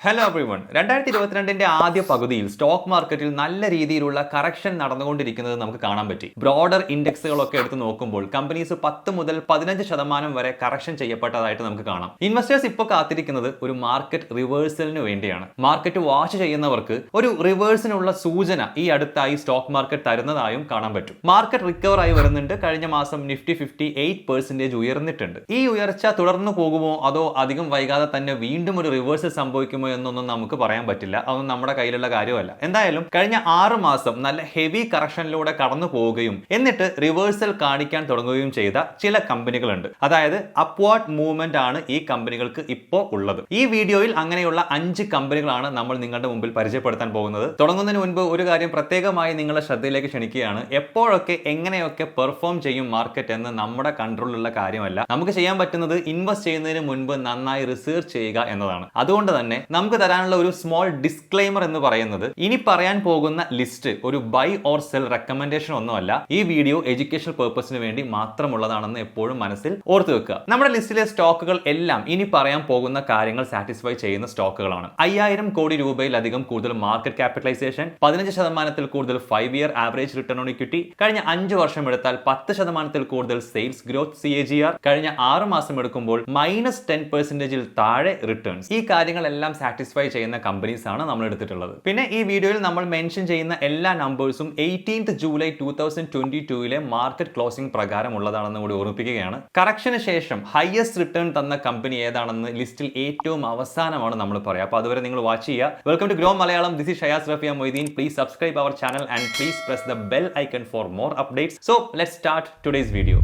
Hello everyone. 2022 ആദ്യ പകുതിയിൽ stock മാർക്കറ്റിൽ നല്ല രീതിയിലുള്ള കറക്ഷൻ നടന്നുകൊണ്ടിരിക്കുന്നത് നമുക്ക് കാണാൻ പറ്റി. ബ്രോഡർ ഇൻഡെക്സുകളൊക്കെ എടുത്ത് നോക്കുമ്പോൾ കമ്പനീസ് 10 മുതൽ 15% വരെ കറക്ഷൻ ചെയ്യപ്പെട്ടതായിട്ട് നമുക്ക് കാണാം. ഇൻവെസ്റ്റേഴ്സ് ഇപ്പോൾ കാത്തിരിക്കുന്നത് ഒരു മാർക്കറ്റ് റിവേഴ്സലിന് വേണ്ടിയാണ്. മാർക്കറ്റ് വാച്ച് ചെയ്യുന്നവർക്ക് ഒരു റിവേഴ്സിനുള്ള സൂചന ഈ അടുത്തായി സ്റ്റോക്ക് മാർക്കറ്റ് തരുന്നതായും കാണാൻ പറ്റും. മാർക്കറ്റ് റിക്കവർ ആയി വരുന്നുണ്ട്. കഴിഞ്ഞ മാസം നിഫ്റ്റി 58% ഉയർന്നിട്ടുണ്ട്. ഈ ഉയർച്ച തുടർന്നു പോകുമോ അതോ അധികം വൈകാതെ തന്നെ വീണ്ടും ഒരു റിവേഴ്സൽ സംഭവിക്കുമോ എന്നൊന്നും നമുക്ക് പറയാൻ പറ്റില്ല. അതൊന്നും നമ്മുടെ കയ്യിലുള്ള കാര്യമല്ല. എന്തായാലും കഴിഞ്ഞ 6 മാസം നല്ല ഹെവി കറക്ഷനിലൂടെ കടന്നു പോവുകയും എന്നിട്ട് റിവേഴ്സൽ കാണിക്കാൻ തുടങ്ങുകയും ചെയ്ത ചില കമ്പനികളുണ്ട്. അതായത് അപ്വാർഡ് മൂവ്മെന്റ് ആണ് ഈ കമ്പനികൾക്ക് ഇപ്പോൾ ഉള്ളത്. ഈ വീഡിയോയിൽ അങ്ങനെയുള്ള 5 കമ്പനികളാണ് നമ്മൾ നിങ്ങളുടെ മുമ്പിൽ പരിചയപ്പെടുത്താൻ പോകുന്നത്. തുടങ്ങുന്നതിന് മുൻപ് ഒരു കാര്യം പ്രത്യേകമായി നിങ്ങളുടെ ശ്രദ്ധയിലേക്ക് ക്ഷണിക്കുകയാണ്. എപ്പോഴൊക്കെ എങ്ങനെയൊക്കെ പെർഫോം ചെയ്യും മാർക്കറ്റ് എന്ന് നമ്മുടെ കൺട്രോളിലുള്ള കാര്യമല്ല. നമുക്ക് ചെയ്യാൻ പറ്റുന്നത് ഇൻവെസ്റ്റ് ചെയ്യുന്നതിന് മുൻപ് നന്നായി റിസർച്ച് ചെയ്യുക എന്നതാണ്. അതുകൊണ്ട് തന്നെ നമുക്ക് തരാനുള്ള ഒരു സ്മോൾ ഡിസ്ക്ലെയിമർ എന്ന് പറയുന്നത് ഇനി പറയാൻ പോകുന്ന ലിസ്റ്റ് ഒരു ബൈ ഓർ സെൽ റെക്കമെൻഡേഷൻ ഒന്നുമല്ല. ഈ വീഡിയോ എഡ്യൂക്കേഷണൽ പർപ്പസിന് വേണ്ടി മാത്രമുള്ളതാണെന്ന് എപ്പോഴും മനസ്സിൽ ഓർത്തു വെക്കുക. നമ്മുടെ ലിസ്റ്റിലെ സ്റ്റോക്കുകൾ എല്ലാം ഇനി പറയാൻ പോകുന്ന കാര്യങ്ങൾ സാറ്റിസ്ഫൈ ചെയ്യുന്ന സ്റ്റോക്കുകളാണ്. 5000 കോടി രൂപയിലധികം കൂടുതൽ മാർക്കറ്റ് ക്യാപിറ്റലൈസേഷൻ, 15% കൂടുതൽ 5 year average return on equity, കഴിഞ്ഞ 5 വർഷം എടുത്താൽ 10% കൂടുതൽ സെയിൽസ് ഗ്രോത്ത് CAGR, കഴിഞ്ഞ 6 മാസം എടുക്കുമ്പോൾ -10% താഴെ റിട്ടേൺസ്. ഈ കാര്യങ്ങളെല്ലാം സാറ്റിസ്ഫൈ ചെയ്യുന്ന കമ്പനീസ് ആണ് നമ്മൾ എടുത്തിട്ടുള്ളത്. പിന്നെ ഈ വീഡിയോയിൽ നമ്മൾ മെൻഷൻ ചെയ്യുന്ന എല്ലാ നമ്പേഴ്സും 18 ജൂലൈ 2022 മാർക്കറ്റ് ക്ലോസിംഗ് പ്രകാരം ഉള്ളതാണെന്ന് കൂടി ഓർമ്മിപ്പിക്കുകയാണ്. കറക്ഷന് ശേഷം ഹയസ്റ്റ് റിട്ടേൺ തന്ന കമ്പനി ഏതാണെന്ന് ലിസ്റ്റിൽ ഏറ്റവും അവസാനമാണ് നമ്മൾ പറയുക. അപ്പോൾ അതുവരെ നിങ്ങൾ വാച്ച് ചെയ്യുക. Welcome to Grow Malayalam. This is Shayas Rafiya Moideen. Please subscribe our channel and please press the bell icon for more updates. So let's start today's video.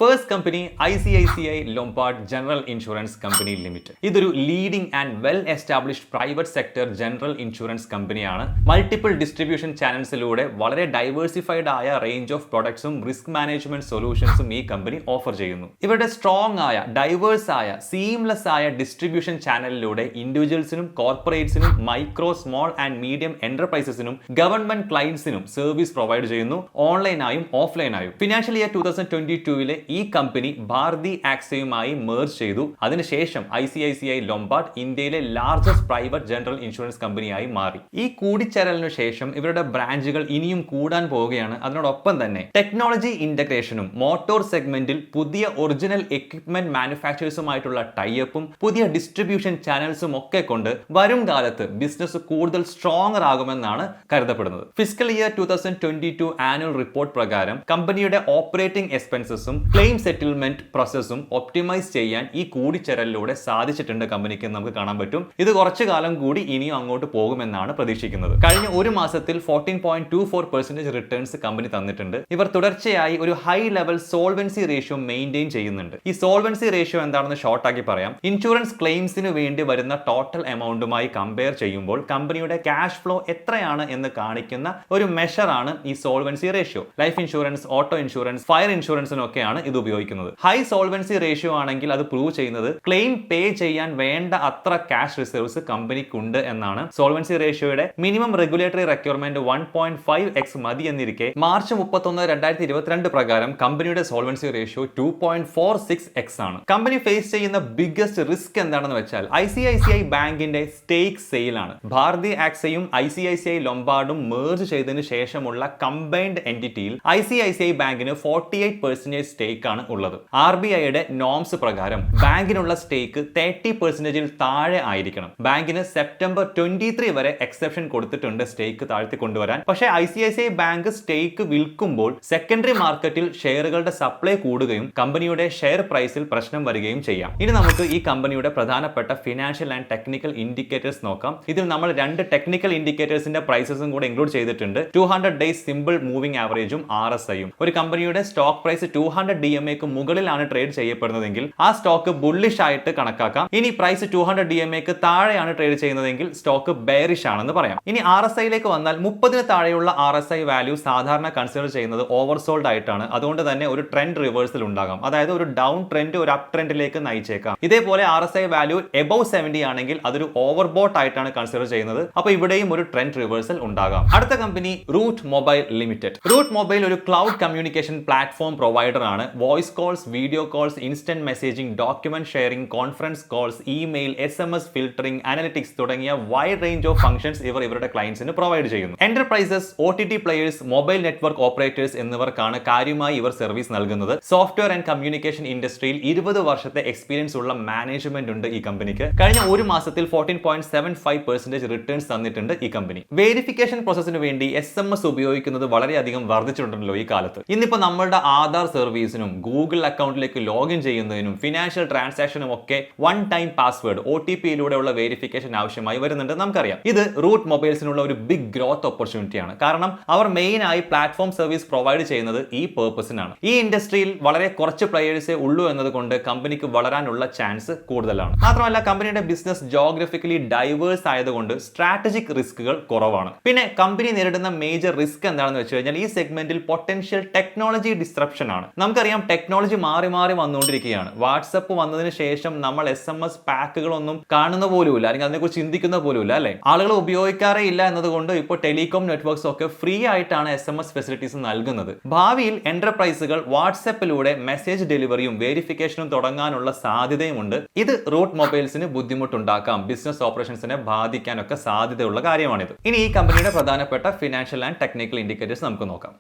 First company ICICI Lombard General Insurance Company Limited. ഇതൊരു leading and well established private sector general insurance കമ്പനിയാണ്. Multiple distribution ചാനൽസിലൂടെ വളരെ diversified ആയ range of പ്രൊഡക്ട്സും risk management സൊല്യൂഷൻസും ഈ company offer ചെയ്യുന്നു. ഇവരുടെ സ്ട്രോങ് ആയ, ഡൈവേഴ്സ് ആയ, സീംലെസ് ആയ ഡിസ്ട്രിബ്യൂഷൻ ചാനലിലൂടെ ഇൻഡിവിജ്വൽസിനും കോർപ്പറേറ്റ്സിനും മൈക്രോ, സ്മോൾ ആൻഡ് മീഡിയം എന്റർപ്രൈസസിനും ഗവൺമെന്റ് ക്ലയന്റ്സിനും സർവീസ് പ്രൊവൈഡ് ചെയ്യുന്നു, ഓൺലൈനായും ഓഫ്ലൈനായും. ഫിനാൻഷ്യൽ ഇയർ 2022 ഈ കമ്പനി ഭാരതി ആക്സയുമായി മെർജ് ചെയ്തു. അതിനുശേഷം ICICI ലൊംബാർഡ് ഇന്ത്യയിലെ ലാർജസ്റ്റ് പ്രൈവറ്റ് ജനറൽ ഇൻഷുറൻസ് കമ്പനിയായി മാറി. ഈ കൂടിച്ചേരലിനു ശേഷം ഇവരുടെ ബ്രാഞ്ചുകൾ ഇനിയും കൂടാൻ പോവുകയാണ്. അതിനോടൊപ്പം തന്നെ ടെക്നോളജി ഇന്റഗ്രേഷനും മോട്ടോർ സെഗ്മെന്റിൽ പുതിയ ഒറിജിനൽ എക്വിപ്മെന്റ് മാനുഫാക്ചേഴ്സുമായിട്ടുള്ള ടൈഅപ്പും പുതിയ ഡിസ്ട്രിബ്യൂഷൻ ചാനൽസും ഒക്കെ കൊണ്ട് വരും കാലത്ത് ബിസിനസ് കൂടുതൽ സ്ട്രോങ്ങർ ആകുമെന്നാണ് കരുതപ്പെടുന്നത്. ഫിസ്ക്കൽ ഇയർ 2022 ആനുവൽ റിപ്പോർട്ട് പ്രകാരം കമ്പനിയുടെ ഓപ്പറേറ്റിംഗ് എക്സ്പെൻസസും ക്ലെയിം സെറ്റിൽമെന്റ് പ്രോസസ്സും ഒപ്റ്റിമൈസ് ചെയ്യാൻ ഈ കൂടിച്ചേരലിലൂടെ സാധിച്ചിട്ടുണ്ട് കമ്പനിക്ക് നമുക്ക് കാണാൻ പറ്റും. ഇത് കുറച്ചു കാലം കൂടി ഇനിയും അങ്ങോട്ട് പോകുമെന്നാണ് പ്രതീക്ഷിക്കുന്നത്. കഴിഞ്ഞ ഒരു മാസത്തിൽ 14.24% റിട്ടേൺസ് കമ്പനി തന്നിട്ടുണ്ട്. ഇവർ തുടർച്ചയായി ഒരു high level solvency ratio maintain ചെയ്യുന്നുണ്ട്. ഈ സോൾവൻസി റേഷ്യോ എന്താണെന്ന് ഷോർട്ടാക്കി പറയാം. ഇൻഷുറൻസ് ക്ലെയിംസിന് വേണ്ടി വരുന്ന ടോട്ടൽ എമൗണ്ടുമായി കമ്പയർ ചെയ്യുമ്പോൾ കമ്പനിയുടെ ക്യാഷ് ഫ്ലോ എത്രയാണ് എന്ന് കാണിക്കുന്ന ഒരു മെഷറാണ് ഈ solvency ratio. Life insurance, auto insurance, fire ഇൻഷുറൻസിനൊക്കെയാണ് ഇത് ഉപയോഗിക്കുന്നത്. ഹൈ സോൾവൻസി റേഷ്യോ ആണെങ്കിൽ അത് പ്രൂവ് ചെയ്യുന്നത് ക്ലെയിം പേ ചെയ്യാൻ വേണ്ട അത്ര ക്യാഷ് റിസർവ്സ് കമ്പനിക്കുണ്ട് എന്നാണ്. സോൾവൻസി റേഷ്യോയുടെ മിനിമം റെഗുലേറ്ററി റിക്വയർമെന്റ് 1.5x മതി എന്നിരിക്കെ മാർച്ച് 31, 2022 പ്രകാരം കമ്പനിയുടെ സോൾവൻസി റേഷ്യോ 2.46x ആണ്. കമ്പനി ഫേസ് ചെയ്യുന്ന ബിഗ്ഗസ്റ്റ് റിസ്ക് എന്താണെന്ന് വെച്ചാൽ ICICI ബാങ്കിന്റെ സ്റ്റേക്ക് സെയിൽ ആണ്. ഭാരതി ആക്സയും ICICI ലൊംബാർഡും മെർജ് ചെയ്തതിനു ശേഷമുള്ള കമ്പൈൻഡ് എന്റിറ്റിയിൽ ICICI ബാങ്കിന് 48% സ്റ്റേക്ക് ആണ് ഉള്ളത്. RBIയുടെ നോംസ് പ്രകാരം ബാങ്കിനുള്ള സ്റ്റേക്ക് 30%-ൽ താഴെ ആയിരിക്കണം. ബാങ്കിന് സെപ്റ്റംബർ 23 വരെ എക്സെപ്ഷൻ കൊടുത്തിട്ടുണ്ട് സ്റ്റേക്ക് താഴ്ത്തി കൊണ്ടുവരാൻ. പക്ഷേ ICICI ബാങ്ക് സ്റ്റേക്ക് വിൽക്കുമ്പോൾ സെക്കൻഡറി മാർക്കറ്റിൽ ഷെയറുകളുടെ സപ്ലൈ കൂടുകയും കമ്പനിയുടെ ഷെയർ പ്രൈസിൽ പ്രശ്നം വരികയും ചെയ്യാം. ഇനി നമുക്ക് ഈ കമ്പനിയുടെ പ്രധാനപ്പെട്ട ഫിനാൻഷ്യൽ ആൻഡ് ടെക്നിക്കൽ ഇൻഡിക്കേറ്റേഴ്സ് നോക്കാം. ഇതിൽ നമ്മൾ 2 ടെക്നിക്കൽ ഇൻഡിക്കേറ്റേഴ്സിന്റെ പ്രൈസസും കൂടെ ഇൻക്ലൂഡ് ചെയ്തിട്ടുണ്ട്. 200 ഡേയ്സ് സിമ്പിൾ മൂവിംഗ് ആവറേജും RSIയും. ഒരു കമ്പനിയുടെ സ്റ്റോക്ക് പ്രൈസ് 200 DMAക്ക് മുകളിലാണ് ട്രേഡ് ചെയ്യപ്പെടുന്നതെങ്കിൽ ആ സ്റ്റോക്ക് ബുള്ളിഷ് ആയിട്ട് കണക്കാക്കാം. ഇനി പ്രൈസ് 200 DMAക്ക് താഴെയാണ് ട്രേഡ് ചെയ്യുന്നതെങ്കിൽ സ്റ്റോക്ക് ബെയറിഷ് ആണെന്ന് പറയാം. ഇനി RSIയിലേക്ക് വന്നാൽ 30ന് താഴെയുള്ള RSI വാല്യൂ സാധാരണ കൺസിഡർ ചെയ്യുന്നത് ഓവർസോൾഡ് ആയിട്ടാണ്. അതുകൊണ്ട് തന്നെ ഒരു ട്രെൻഡ് റിവേഴ്സൽ ഉണ്ടാകാം. അതായത് ഒരു ഡൗൺ ട്രെൻഡ് ഒരു അപ് ട്രെൻഡിലേക്ക് നയിച്ചേക്കാം. ഇതേപോലെ RSI വാല്യൂ എബവ് 70 ആണെങ്കിൽ അതൊരു ഓവർബോട്ട് ആയിട്ടാണ് കൺസിഡർ ചെയ്യുന്നത്. അപ്പോൾ ഇവിടെയും ഒരു ട്രെൻഡ് റിവേഴ്സൽ ഉണ്ടാകാം. അടുത്ത company Route Mobile Limited. Route Mobile ഒരു ക്ലൗഡ് കമ്മ്യൂണിക്കേഷൻ പ്ലാറ്റ്ഫോം പ്രൊവൈഡർ ആണ്. Voice calls, video calls, instant messaging, document sharing, conference calls, email, SMS filtering, analytics തുടങ്ങിയ വൈഡ് റേഞ്ച് ഓഫ് ഫംഗ്ഷൻസ് ഇവരുടെ ക്ലയന്റ്സിന് പ്രൊവൈഡ് ചെയ്യുന്നു. Enterprises, OTT players, mobile network operators എന്നിവർക്കാണ് കാര്യമായി ഇവർ service നൽകുന്നത്. സോഫ്റ്റ്വെയർ ആൻഡ് കമ്മ്യൂണിക്കേഷൻ ഇൻഡസ്ട്രിയിൽ 20 വർഷത്തെ എക്സ്പീരിയൻസ് ഉള്ള മാനേജ്മെന്റ് ഉണ്ട് ഈ കമ്പനിക്ക്. കഴിഞ്ഞ ഒരു മാസത്തിൽ 14.75% റിട്ടേൺസ് തന്നിട്ടുണ്ട് ഈ കമ്പനി. വെരിഫിക്കേഷൻ പ്രോസസ്സിന് വേണ്ടി SMS ഉപയോഗിക്കുന്നത് വളരെയധികം വർദ്ധിച്ചിട്ടുണ്ടല്ലോ ഈ കാലത്ത്. ഇന്നിപ്പോ നമ്മളുടെ ആധാർ സർവീസിനും ഗൂഗിൾ അക്കൗണ്ടിലേക്ക് ലോഗിൻ ചെയ്യുന്നതിനും ഫിനാൻഷ്യൽ ട്രാൻസാക്ഷനും ഒക്കെ വൺ ടൈം പാസ്വേഡ് OTPയിലൂടെയുള്ള വെരിഫിക്കേഷൻ ആവശ്യമായി വരുന്നുണ്ട്. നമുക്കറിയാം ഇത് റൂട്ട് മൊബൈൽസിനുള്ള ഒരു ബിഗ് ഗ്രോത്ത് ഓപ്പർച്യൂണിറ്റിയാണ്. കാരണം അവർ മെയിൻ ആയി പ്ലാറ്റ്ഫോം സർവീസ് പ്രൊവൈഡ് ചെയ്യുന്നത് ഈ പേർപ്പസിനാണ്. ഈ ഇൻഡസ്ട്രിയിൽ വളരെ കുറച്ച് പ്ലേയേഴ്സേ ഉള്ളൂ എന്നതുകൊണ്ട് കമ്പനിക്ക് വളരാനുള്ള ചാൻസ് കൂടുതലാണ്. മാത്രമല്ല കമ്പനിയുടെ ബിസിനസ് ജോഗ്രഫിക്കലി ഡൈവേഴ്സ് ആയതുകൊണ്ട് സ്ട്രാറ്റജിക് റിസ്കുകൾ കുറവാണ്. പിന്നെ കമ്പനി നേരിടുന്ന മേജർ റിസ്ക് എന്താണെന്ന് വെച്ച് കഴിഞ്ഞാൽ ഈ സെഗ്മെന്റിൽ പൊട്ടൻഷ്യൽ ടെക്നോളജി ഡിസ്ട്രപ്ഷൻ ആണ്. നമുക്കറിയാം ടെക്നോളജി മാറി മാറി വന്നുകൊണ്ടിരിക്കുകയാണ്. വാട്സപ്പ് വന്നതിന് ശേഷം നമ്മൾ SMS പാക്കുകളൊന്നും കാണുന്ന പോലുമില്ല, അല്ലെങ്കിൽ അതിനെക്കുറിച്ച് ചിന്തിക്കുന്ന പോലുമില്ല അല്ലെ. ആളുകൾ ഉപയോഗിക്കാറേ ഇല്ല എന്നതുകൊണ്ട് ഇപ്പോൾ ടെലികോം നെറ്റ്വർക്ക്സ് ഒക്കെ ഫ്രീ ആയിട്ടാണ് SMS ഫെസിലിറ്റീസ് നൽകുന്നത്. ഭാവിയിൽ എന്റർപ്രൈസുകൾ വാട്സപ്പിലൂടെ മെസ്സേജ് ഡെലിവറിയും വെരിഫിക്കേഷനും തുടങ്ങാനുള്ള സാധ്യതയുമുണ്ട്. ഇത് റൂട്ട് മൊബൈൽസിന് ബുദ്ധിമുട്ടുണ്ടാക്കാം, ബിസിനസ് ഓപ്പറേഷൻസിനെ ബാധിക്കാനൊക്കെ സാധ്യതയുള്ള കാര്യമാണിത്. ഇനി ഈ കമ്പനിയുടെ പ്രധാനപ്പെട്ട ഫിനാൻഷ്യൽ ആൻഡ് ടെക്നിക്കൽ ഇൻഡിക്കേറ്റേഴ്സ് നമുക്ക് നോക്കാം.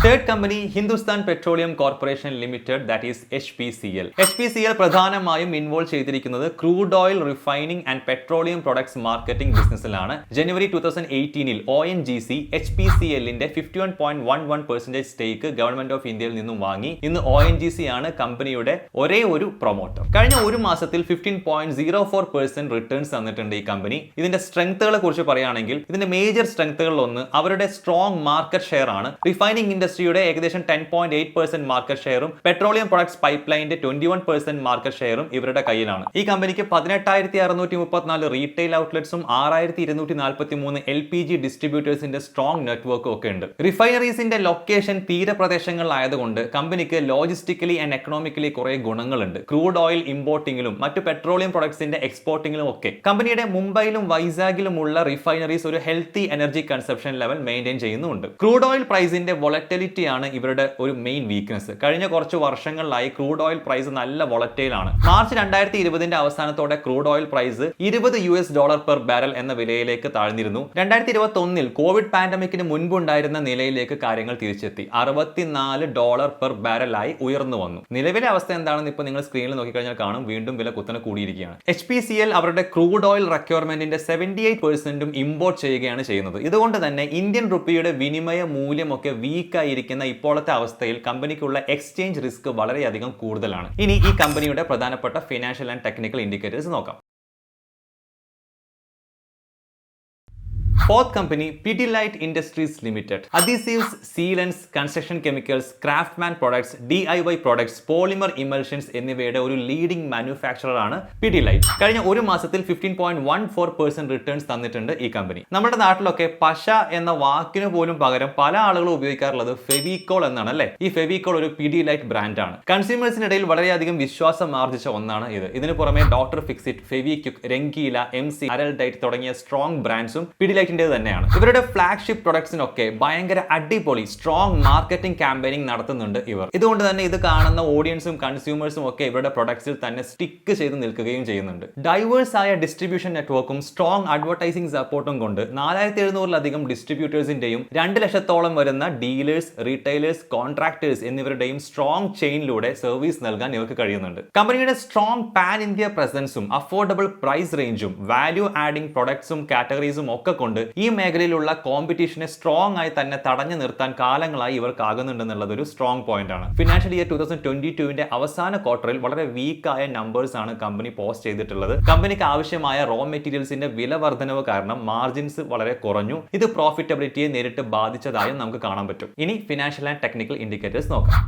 Third company Hindustan Petroleum Corporation Limited, that is HPCL. HPCL പ്രധാനമായും ഇൻവോൾവ് ചെയ്തിരിക്കുന്നത് crude oil refining and petroleum products marketing ബിസിനസ്സിലാണ്. ജനുവരി 2018 ONGC HPCLന്റെ 51.11% സ്റ്റേക്ക് ഗവൺമെന്റ് ഓഫ് ഇന്ത്യയിൽ നിന്നും വാങ്ങി. ഇന്ന് ONGC ആണ് കമ്പനിയുടെ ഒരേ ഒരു പ്രൊമോട്ടർ. കഴിഞ്ഞ ഒരു മാസത്തിൽ 15.04% റിട്ടേൺസ് തന്നിട്ടുണ്ട് ഈ കമ്പനി. ഇതിന്റെ സ്ട്രെങ്ത്തുകളെ കുറിച്ച് പറയുകയാണെങ്കിൽ ഇതിന്റെ മേജർ സ്ട്രെങ്ത്തുകളിൽ ഒന്ന് അവരുടെ സ്ട്രോങ് മാർക്കറ്റ് ഷെയർ ആണ്. റിഫൈനിങ് ഇൻഡസ്ട്രിയുടെ ഏകദേശം 10.8% മാർക്കറ്റ് ഷെയറും പെട്രോളിയം പ്രൊഡക്ട്സ് പൈപ്പ്ലൈനിന്റെ 21% മാർക്കറ്റ് ഷെയറും ഇവരുടെ കയ്യിലാണ്. ഈ കമ്പനിക്ക് 18,634 റീറ്റെയിൽ ഔട്ട്ലെറ്റ്സും 6,243 LPG ഡിസ്ട്രിബ്യൂട്ടേഴ്സിന്റെ സ്ട്രോങ് നെറ്റ്വർക്കും ഒക്കെ ഉണ്ട്. റിഫൈനറീസിന്റെ ലൊക്കേഷൻ തീരപ്രദേശങ്ങളിലായതുകൊണ്ട് കമ്പനിക്ക് ലോജിസ്റ്റിക്കലി ആൻഡ് എക്കണോമിക്കലി കുറെ ഗുണങ്ങളുണ്ട്. ക്രൂഡ് ഓയിൽ ഇമ്പോർട്ടിംഗിലും മറ്റു പെട്രോളിയം പ്രൊഡക്ട്സിന്റെ എക്സ്പോർട്ടിംഗിലും ഒക്കെ കമ്പനിയുടെ മുംബൈയിലും വൈസാഗിലുമുള്ള റിഫൈനറീസ് ഒരു healthy energy consumption level maintain ചെയ്യുന്നുണ്ട്. ക്രൂഡ് ഓയിൽ പ്രൈസിന്റെ വോളറ്റിലിറ്റി ആണ് ഇവരുടെ ഒരു മെയിൻ വീക്ക്നെസ്. കഴിഞ്ഞ കുറച്ച് വർഷങ്ങളിലായി ക്രൂഡ് ഓയിൽ പ്രൈസ് നല്ല വോളറ്റൈൽ ആണ്. മാർച്ച് 2020 അവസാനത്തോടെ crude oil price $20 per barrel എന്ന വിലയിലേക്ക് താഴ്ന്നിരുന്നു. 2021 കോവിഡ് പാൻഡമിക്കിന് മുൻപുണ്ടായിരുന്ന നിലയിലേക്ക് കാര്യങ്ങൾ തിരിച്ചെത്തി. $64 പെർ ബാരലായി ഉയർന്നു വന്നു. നിലവിലെ അവസ്ഥ എന്താണെന്ന് ഇപ്പോൾ നിങ്ങൾ സ്ക്രീനിൽ നോക്കിക്കഴിഞ്ഞാൽ കാണും, വീണ്ടും വില കുത്തനെ കൂടിയിരിക്കുകയാണ്. HPCL അവരുടെ ക്രൂഡ് ഓയിൽ റിക്വയർമെന്റിന്റെ 78% ഇമ്പോർട്ട് ചെയ്യുകയാണ് ചെയ്യുന്നത്. ഇതുകൊണ്ട് തന്നെ ഇന്ത്യൻ റുപ്പിയുടെ വിനിമയ മൂല്യമൊക്കെ വീക്കായിരിക്കുന്ന ഇപ്പോഴത്തെ അവസ്ഥയിൽ കമ്പനിക്കുള്ള എക്സ്ചേഞ്ച് റിസ്ക് വളരെയധികം കൂടുതലാണ്. ഇനി ഈ കമ്പനിയുടെ പ്രധാനപ്പെട്ട ഫിനാൻഷ്യൽ ആൻഡ് ടെക്നിക്കൽ ഇൻഡിക്കേറ്റേഴ്സ് നോക്കാം. Fourth company, Pidilite Industries Limited. Adhesives, sealants, construction chemicals, craftsman products, DIY products, polymer emulsions എന്നിവയുടെ ഒരു ലീഡിംഗ് മാനുഫാക്ചറർ ആണ് Pidilite. കഴിഞ്ഞ ഒരു മാസത്തിൽ 15.14% റിട്ടേൺസ് തന്നിട്ടുണ്ട് ഈ കമ്പനി. നമ്മുടെ നാട്ടിലൊക്കെ പശ എന്ന വാക്കിന് പോലും പകരം പല ആളുകളും ഉപയോഗിക്കാറുള്ളത് ഫെവിക്കോൾ എന്നാണ് അല്ലെ. ഈ ഫെവിക്കോൾ ഒരു Pidilite ബ്രാൻഡാണ്. കൺസ്യൂമേഴ്സിനിടയിൽ വളരെയധികം വിശ്വാസം ആർജിച്ച ഒന്നാണ് ഇത്. ഇതിന് പുറമെ ഡോക്ടർ ഫിക്സിറ്റ്, ഫെവിക്വിക്, രംഗീല, MC, അരൽഡൈറ്റ് തുടങ്ങിയ സ്ട്രോങ് ബ്രാൻഡ്സും Pidilite തന്നെയാണ്. ഇവരുടെ ഫ്ലാഗ്ഷിപ്പ് പ്രൊഡക്ട്സിനൊക്കെ ഭയങ്കര അടിപൊളി സ്ട്രോങ് മാർക്കറ്റിംഗ് ക്യാമ്പയിനിങ് നടത്തുന്നുണ്ട് ഇവർ. ഇതുകൊണ്ട് തന്നെ ഇത് കാണുന്ന ഓഡിയൻസും കൺസ്യൂമേഴ്സും ഒക്കെ ഇവരുടെ പ്രൊഡക്ട്സിൽ തന്നെ സ്റ്റിക്ക് ചെയ്ത് നിൽക്കുകയും ചെയ്യുന്നുണ്ട്. ഡൈവേഴ്സ് ആയ ഡിസ്ട്രിബ്യൂഷൻ നെറ്റ്വർക്കും സ്ട്രോങ് അഡ്വർടൈസിംഗ് സപ്പോർട്ടും കൊണ്ട് 4700-ലധികം ഡിസ്ട്രിബ്യൂട്ടേഴ്സിന്റെയും 2 ലക്ഷത്തോളം വരുന്ന ഡീലേഴ്സ്, റീറ്റെയിലേഴ്സ്, കോൺട്രാക്ടേഴ്സ് എന്നിവരുടെയും സ്ട്രോങ് ചെയിനിലൂടെ സർവീസ് നൽകാൻ ഇവർക്ക് കഴിയുന്നുണ്ട്. കമ്പനിയുടെ സ്ട്രോങ് പാൻ ഇന്ത്യ പ്രസൻസും അഫോർഡബിൾ പ്രൈസ് റേഞ്ചും വാല്യൂ ആഡിംഗ് പ്രൊഡക്ട്സും കാറ്റഗറീസും ഒക്കെ കൊണ്ട് ഉള്ളതുകൊണ്ട് ഈ മേഖലയിലുള്ള കോമ്പറ്റീഷനെ സ്ട്രോങ് ആയി തന്നെ തടഞ്ഞു നിർത്താൻ കാലങ്ങളായി ഇവർക്കാകുന്നുണ്ടെന്നുള്ളത് ഒരു സ്ട്രോങ് പോയിന്റ് ആണ്. ഫിനാൻഷ്യൽ ഇയർ 2022 അവസാന ക്വാർട്ടറിൽ വളരെ വീക്കായ നമ്പേഴ്സ് ആണ് കമ്പനി പോസ്റ്റ് ചെയ്തിട്ടുള്ളത്. കമ്പനിക്ക് ആവശ്യമായ റോ മെറ്റീരിയൽസിന്റെ വില വർധനവ് കാരണം മാർജിൻസ് വളരെ കുറഞ്ഞു. ഇത് പ്രോഫിറ്റബിലിറ്റിയെ നേരിട്ട് ബാധിച്ചതായും നമുക്ക് കാണാൻ പറ്റും. ഇനി ഫിനാൻഷ്യൽ ആൻഡ് ടെക്നിക്കൽ ഇൻഡിക്കേറ്റേഴ്സ് നോക്കാം.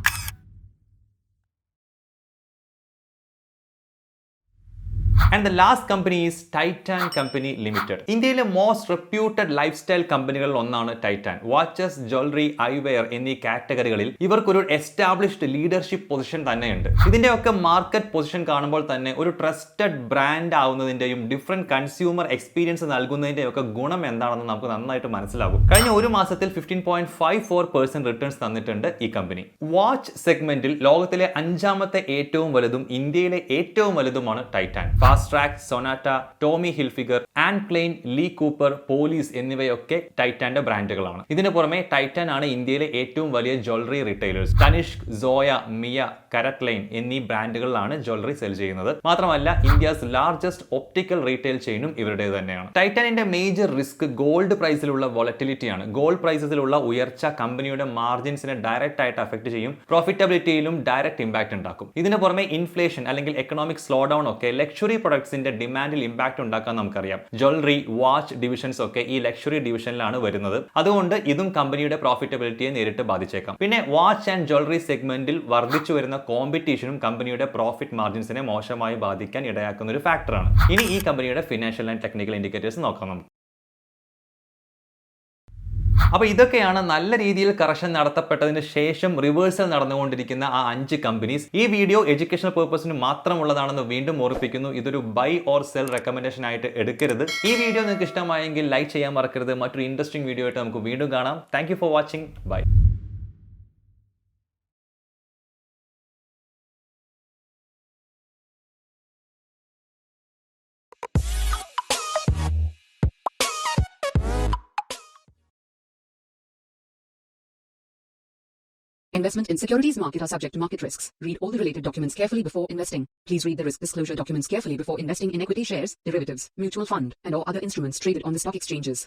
And the last company is Titan Company Limited. ഇന്ത്യയിലെ മോസ്റ്റ് റെപ്യൂട്ടഡ് ലൈഫ് സ്റ്റൈൽ കമ്പനികളിൽ ഒന്നാണ് ടൈറ്റാൻ. വാച്ചസ്, ജ്വല്ലറി, ഐവെയർ എന്നീ കാറ്റഗറികളിൽ ഇവർക്കൊരു എസ്റ്റാബ്ലിഷ്ഡ് ലീഡർഷിപ്പ് പൊസിഷൻ തന്നെയുണ്ട്. ഇതിന്റെയൊക്കെ മാർക്കറ്റ് പൊസിഷൻ കാണുമ്പോൾ തന്നെ ഒരു ട്രസ്റ്റഡ് ബ്രാൻഡ് ആവുന്നതിന്റെയും ഡിഫറെന്റ് കൺസ്യൂമർ എക്സ്പീരിയൻസ് നൽകുന്നതിന്റെയും ഒക്കെ ഗുണം എന്താണെന്ന് നമുക്ക് നന്നായിട്ട് മനസ്സിലാകും. കഴിഞ്ഞ ഒരു മാസത്തിൽ 15.54% റിട്ടേൺസ് തന്നിട്ടുണ്ട് ഈ കമ്പനി. വാച്ച് സെഗ്മെന്റിൽ ലോകത്തിലെ 5ാമത്തെ ഏറ്റവും വലുതും ഇന്ത്യയിലെ ഏറ്റവും വലുതുമാണ് Titan. Fastrack, Sonata, Tommy Hilfiger, Anne Klein, Lee Cooper, Police എന്നിവയൊക്കെ ടൈറ്റാന്റെ ബ്രാൻഡുകളാണ്. ഇതിനു പുറമെ ടൈറ്റാൻ ആണ് ഇന്ത്യയിലെ ഏറ്റവും വലിയ ജ്വല്ലറി റിറ്റെയിലേഴ്സ്. തനിഷ്ക്, സോയ, മിയ, കരറ്റ്ലൈൻ എന്നീ ബ്രാൻഡുകളിലാണ് ജ്വല്ലറി സെൽ ചെയ്യുന്നത്. മാത്രമല്ല ഇന്ത്യസ് ലാർജസ്റ്റ് ഒപ്റ്റിക്കൽ റീറ്റെയിൽ ചെയിനും ഇവരുടെ തന്നെയാണ്. ടൈറ്റാനിന്റെ മേജർ റിസ്ക് ഗോൾഡ് പ്രൈസിലുള്ള വോളറ്റിലിറ്റിയാണ്. ഗോൾഡ് പ്രൈസിലുള്ള ഉയർച്ച കമ്പനിയുടെ മാർജിൻസിനെ ഡയറക്റ്റ് ആയിട്ട് അഫക്ട് ചെയ്യും, പ്രോഫിറ്റബിലിറ്റിയിലും ഡയറക്റ്റ് ഇമ്പാക്ട് ഉണ്ടാക്കും. ഇതിനു പുറമെ ഇൻഫ്ലേഷൻ അല്ലെങ്കിൽ എക്കണോമിക് സ്ലോ ഡൗൺ ഒക്കെ ലക്ഷറി പ്രൊഡക്ട്സിന്റെ ഡിമാൻഡിൽ ഇമ്പാക്ട് ഉണ്ടാക്കാൻ നമുക്കറിയാം. ജ്വല്ലറി, വാച്ച് ഡിവിഷൻസ് ഒക്കെ ഈ ലക്ഷറി ഡിവിഷനിലാണ് വരുന്നത്. അതുകൊണ്ട് ഇതും കമ്പനിയുടെ പ്രോഫിറ്റബിലിറ്റിയെ നേരിട്ട് ബാധിച്ചേക്കാം. പിന്നെ വാച്ച് ആൻഡ് ജ്വല്ലറി സെഗ്മെന്റിൽ വർദ്ധിച്ചു വരുന്ന കോമ്പറ്റീഷനും കമ്പനിയുടെ പ്രോഫിറ്റ് മാർജിൻസിനെ മോശമായി ബാധിക്കാൻ ഇടയാക്കുന്ന ഒരു ഫാക്ടറാണ്. ഇനി ഈ കമ്പനിയുടെ ഫിനാൻഷ്യൽ ആൻഡ് ടെക്നിക്കൽ ഇൻഡിക്കേറ്റേഴ്സ് നോക്കാം നമുക്ക്. അപ്പോൾ ഇതൊക്കെയാണ് നല്ല രീതിയിൽ കറക്ഷൻ നടത്തപ്പെട്ടതിന് ശേഷം റിവേഴ്സൽ നടന്നുകൊണ്ടിരിക്കുന്ന ആ 5 കമ്പനീസ്. ഈ വീഡിയോ എഡ്യൂക്കേഷണൽ പർപ്പസിന് മാത്രമുള്ളതാണെന്ന് വീണ്ടും ഓർപ്പിക്കുന്നു. ഇതൊരു ബൈ ഓർ സെൽ റെക്കമെൻഡേഷൻ ആയിട്ട് എടുക്കരുത്. ഈ വീഡിയോ നിങ്ങൾക്ക് ഇഷ്ടമായെങ്കിൽ ലൈക്ക് ചെയ്യാൻ മറക്കരുത്. മറ്റൊരു ഇൻട്രസ്റ്റിംഗ് വീഡിയോ ആയിട്ട് നമുക്ക് വീണ്ടും കാണാം. Thank you for watching. Bye. Investment in securities market are subject to market risks. Read all the related documents carefully before investing. Please read the risk disclosure documents carefully before investing in equity shares, derivatives, mutual fund, and or other instruments traded on the stock exchanges.